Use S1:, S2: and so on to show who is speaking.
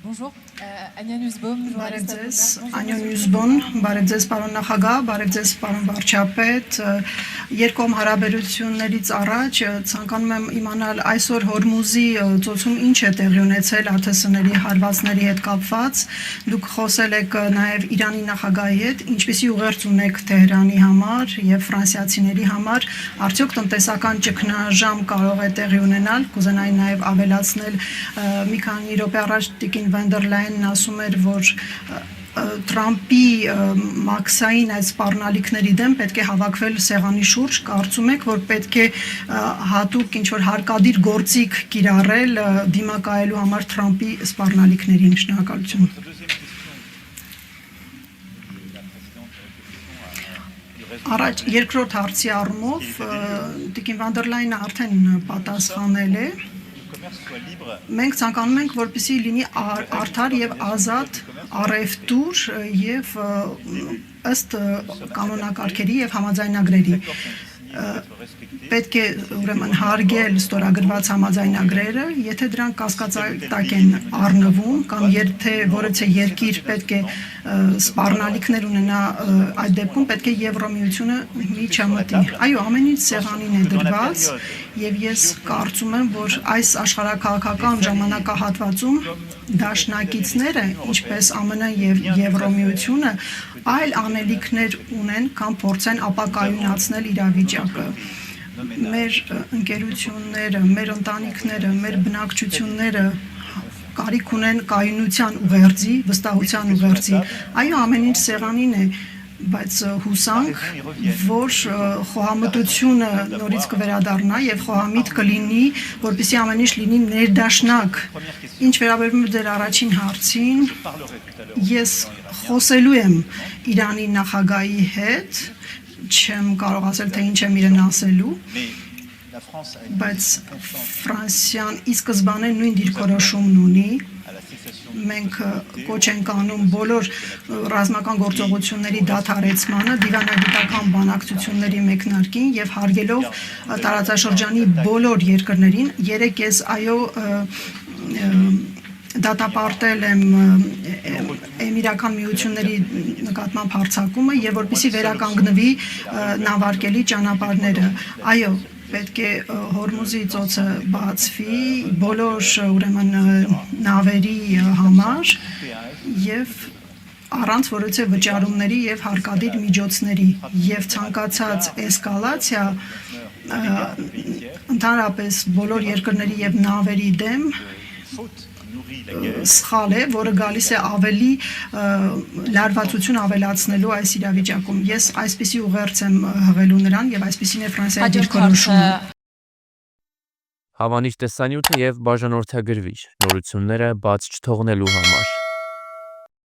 S1: Bonjour, Ania Nussbaum, journaliste à Bloomberg.
S2: Ania Nussbaum, բարև ձեզ պարոն նախագահ, բարև ձեզ պարոն վարչապետ, երկկողմ հարաբերություններից առաջ ցանկանում եմ իմանալ այսօր Հորմուզի ծոցում ինչ է տեղի ունեցել ԱԹՍ-ների հարվածների հետ կապված, դուք խոսել եք նաև Իրանի նախագահի հետ, ինչպիսի ուղերձ ունեք Թեհրանի համար եւ ֆրանսիացիների համար, արդյոք տնտեսական ճգնաժամ կարող է տեղի ունենալ, կուզենայի նաև ավելացնել մի քանի րոպե առաջ Տիկին Վան դեր Լայենն ասում էր, որ Թրամփի մաքսային այդ սպառնալիքների դեմ պետք է հավաքվել սեղանի շուրջ, կարծում եք, որ պետք է հատուկ ինչ-որ հարկադիր գործիք կիրառել դիմակայելու համար Թրամփի սպառնալիքներին, շնորհակալություն։ Առաջ երկրորդ հարցի առումով Տիկին Վան դեր Լայենը արդեն պատասխանել է։ Մենք ցանկանում ենք, որպեսզի լինի արդար եւ ազատ առևտուր եւ ըստ կանոնակարգերի եւ համաձայնագրերի պետք է ուրեմն հարգել ստորագրված համաձայնագրերը, եթե դրանք կասկածատակ են առնվում կամ եթե որևէ երկիր պետք է սպառնալիքներ ունենա, այդ դեպքում պետք է Եվրոմիությունը միջամտի։ Այո, ամեն ինչ սեղանին է դրված եւ ես կարծում եմ, որ այս աշխարհաքաղաքական ժամանակահատվածում դաշնակիցները, ինչպես ԱՄՆ եւ Եվրոմիությունը, այլ անելիքներ ունեն, կամ փորձեն ապակայունացնել իրավիճակը։ Մեր ընկերությունները, մեր ընտանիքները, մեր բնակչությունները կարիք ունեն կայունության ուղերձի, վստահության ուղերձի։ Այո, ամեն ինչ սեղանին է, բայց հուսանք, որ խոհամտությունը նորից կվերադառնա եւ խոհամիտ կլինի, որպեսզի ամեն ինչ լինի ներդաշնակ։ Ինչ վերաբերում է ձեր առաջին հարցին, ես խոսելու եմ Իրանի նախագահի հետ, չեմ կարող ասել, թե ինչ եմ իրեն ասելու, բայց Ֆրանսիան ի սկզբանե նույն դիրքորոշումն ունի, մենք կոչ ենք անում բոլոր ռազմական գործողությունների դադարեցմանը, դիվանագիտական բանակցությունների մեկնարկին եւ հարգելով տարածաշրջանի բոլոր երկրներին, երեք ես դատապարտել եմ Էմիրական միությունների նկատմամբ հարձակումը եւ որպեսզի վերականգնվի նավարկելի ճանապարհները։ Այո, պետք է Հորմուզի ծոցը բացվի բոլոր ուրեմն նավերի համար եւ առանց որևէ վճարումների եւ հարկադիր միջոցների եւ ցանկացած էսկալացիա ընդհանրապես բոլոր երկրների եւ նավերի դեմ սխալ է, որը գալիս է ավելի լարվածություն ավելացնելու այս իրավիճակում։ Ես այսպիսի ուղերձ եմ հղելու նրան եւ այսպիսին է Ֆրանսիայի դիրքորոշումը։
S3: Հավանիչ տեսանյութը եւ բաժանորդագրվիչ նորությունները բաց չթողնելու համար։